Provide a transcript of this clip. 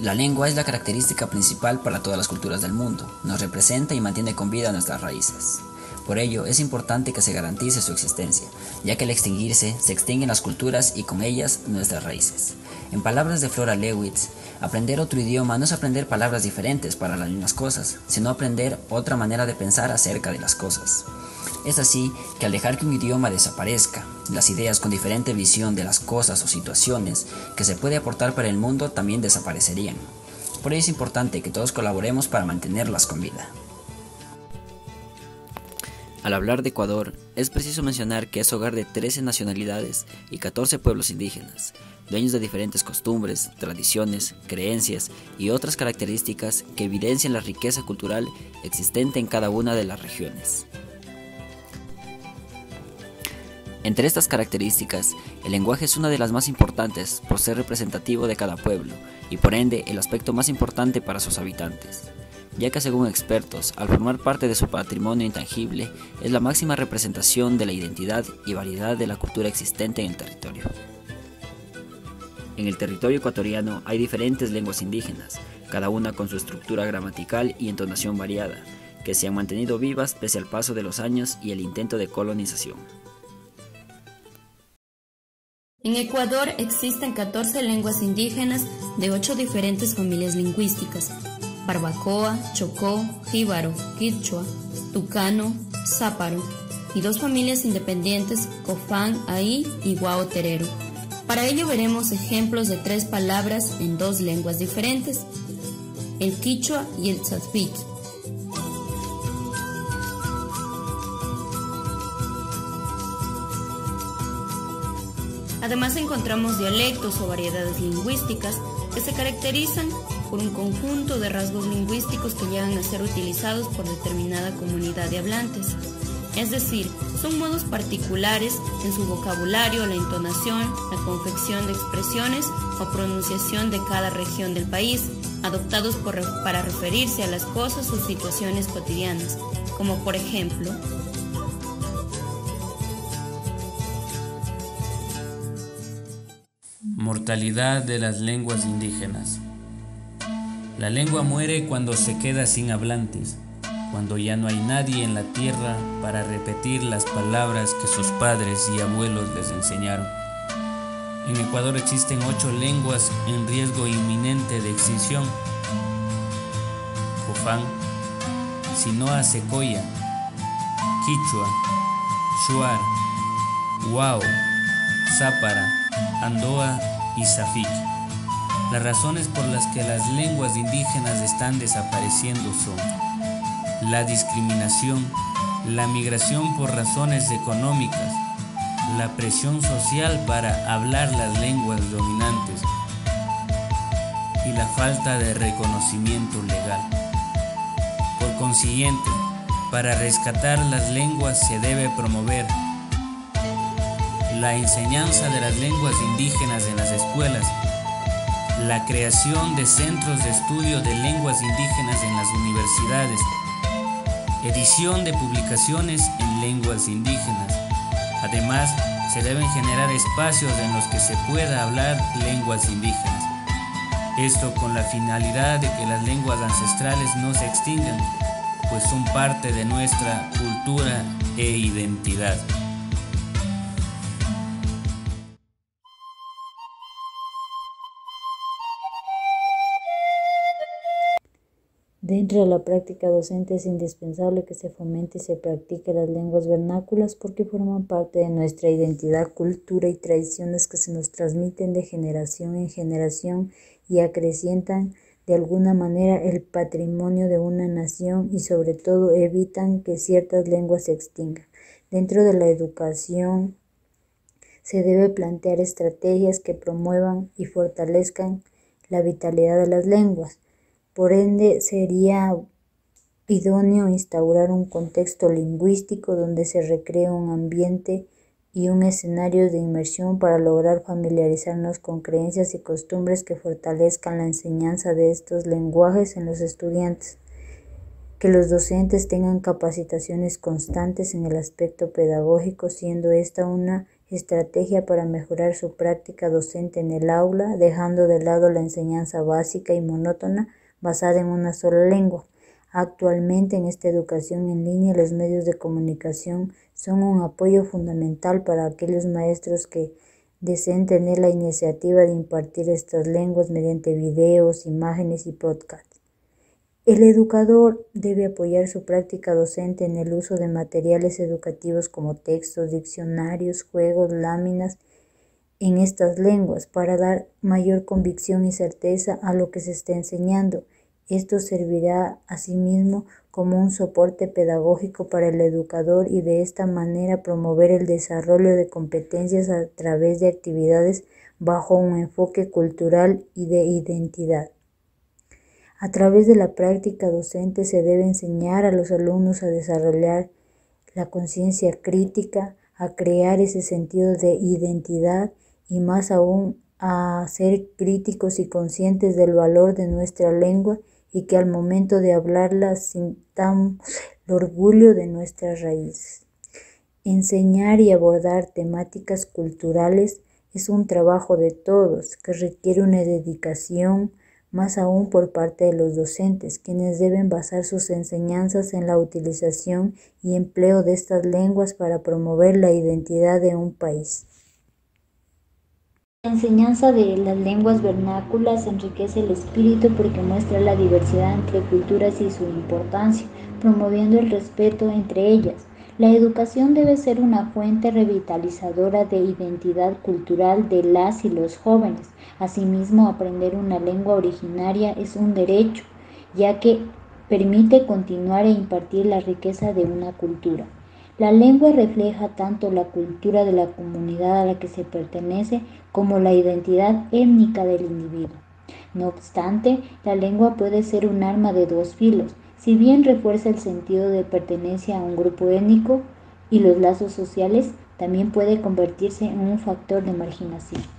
La lengua es la característica principal para todas las culturas del mundo, nos representa y mantiene con vida nuestras raíces. Por ello, es importante que se garantice su existencia, ya que al extinguirse, se extinguen las culturas y con ellas nuestras raíces. En palabras de Flora Lewitz, aprender otro idioma no es aprender palabras diferentes para las mismas cosas, sino aprender otra manera de pensar acerca de las cosas. Es así que al dejar que un idioma desaparezca, las ideas con diferente visión de las cosas o situaciones que se puede aportar para el mundo también desaparecerían. Por ello es importante que todos colaboremos para mantenerlas con vida. Al hablar de Ecuador, es preciso mencionar que es hogar de 13 nacionalidades y 14 pueblos indígenas, dueños de diferentes costumbres, tradiciones, creencias y otras características que evidencian la riqueza cultural existente en cada una de las regiones. Entre estas características, el lenguaje es una de las más importantes por ser representativo de cada pueblo y por ende el aspecto más importante para sus habitantes, ya que según expertos, al formar parte de su patrimonio intangible, es la máxima representación de la identidad y variedad de la cultura existente en el territorio. En el territorio ecuatoriano hay diferentes lenguas indígenas, cada una con su estructura gramatical y entonación variada, que se han mantenido vivas pese al paso de los años y el intento de colonización. En Ecuador existen 14 lenguas indígenas de 8 diferentes familias lingüísticas: barbacoa, chocó, jíbaro, quichua, tucano, záparo, y 2 familias independientes: cofán, ahí y guao terero. Para ello veremos ejemplos de 3 palabras en 2 lenguas diferentes: el quichua y el tzazpich. Además encontramos dialectos o variedades lingüísticas que se caracterizan por un conjunto de rasgos lingüísticos que llegan a ser utilizados por determinada comunidad de hablantes. Es decir, son modos particulares en su vocabulario, la entonación, la confección de expresiones o pronunciación de cada región del país, adoptados para referirse a las cosas o situaciones cotidianas, como por ejemplo: mortalidad de las lenguas indígenas. La lengua muere cuando se queda sin hablantes, cuando ya no hay nadie en la tierra para repetir las palabras que sus padres y abuelos les enseñaron. En Ecuador existen 8 lenguas en riesgo inminente de extinción: cofán, sinoa secoya, quichua, shuar, guao, zápara, andoa y zafik. Las razones por las que las lenguas indígenas están desapareciendo son la discriminación, la migración por razones económicas, la presión social para hablar las lenguas dominantes y la falta de reconocimiento legal. Por consiguiente, para rescatar las lenguas se debe promover la enseñanza de las lenguas indígenas en las escuelas, la creación de centros de estudio de lenguas indígenas en las universidades, edición de publicaciones en lenguas indígenas. Además, se deben generar espacios en los que se pueda hablar lenguas indígenas. Esto con la finalidad de que las lenguas ancestrales no se extingan, pues son parte de nuestra cultura e identidad. Dentro de la práctica docente es indispensable que se fomente y se practique las lenguas vernáculas porque forman parte de nuestra identidad, cultura y tradiciones que se nos transmiten de generación en generación y acrecientan de alguna manera el patrimonio de una nación y sobre todo evitan que ciertas lenguas se extingan. Dentro de la educación se debe plantear estrategias que promuevan y fortalezcan la vitalidad de las lenguas. Por ende, sería idóneo instaurar un contexto lingüístico donde se recree un ambiente y un escenario de inmersión para lograr familiarizarnos con creencias y costumbres que fortalezcan la enseñanza de estos lenguajes en los estudiantes. Que los docentes tengan capacitaciones constantes en el aspecto pedagógico, siendo esta una estrategia para mejorar su práctica docente en el aula, dejando de lado la enseñanza básica y monótona basada en una sola lengua. Actualmente en esta educación en línea, los medios de comunicación son un apoyo fundamental para aquellos maestros que deseen tener la iniciativa de impartir estas lenguas mediante videos, imágenes y podcasts. El educador debe apoyar su práctica docente en el uso de materiales educativos como textos, diccionarios, juegos, láminas en estas lenguas para dar mayor convicción y certeza a lo que se está enseñando. Esto servirá asimismo como un soporte pedagógico para el educador y de esta manera promover el desarrollo de competencias a través de actividades bajo un enfoque cultural y de identidad. A través de la práctica docente se debe enseñar a los alumnos a desarrollar la conciencia crítica, a crear ese sentido de identidad y más aún a ser críticos y conscientes del valor de nuestra lengua y que al momento de hablarla sintamos el orgullo de nuestras raíces. Enseñar y abordar temáticas culturales es un trabajo de todos que requiere una dedicación, más aún por parte de los docentes, quienes deben basar sus enseñanzas en la utilización y empleo de estas lenguas para promover la identidad de un país. La enseñanza de las lenguas vernáculas enriquece el espíritu porque muestra la diversidad entre culturas y su importancia, promoviendo el respeto entre ellas. La educación debe ser una fuente revitalizadora de identidad cultural de las y los jóvenes. Asimismo, aprender una lengua originaria es un derecho, ya que permite continuar e impartir la riqueza de una cultura. La lengua refleja tanto la cultura de la comunidad a la que se pertenece como la identidad étnica del individuo. No obstante, la lengua puede ser un arma de dos filos. Si bien refuerza el sentido de pertenencia a un grupo étnico y los lazos sociales, también puede convertirse en un factor de marginación.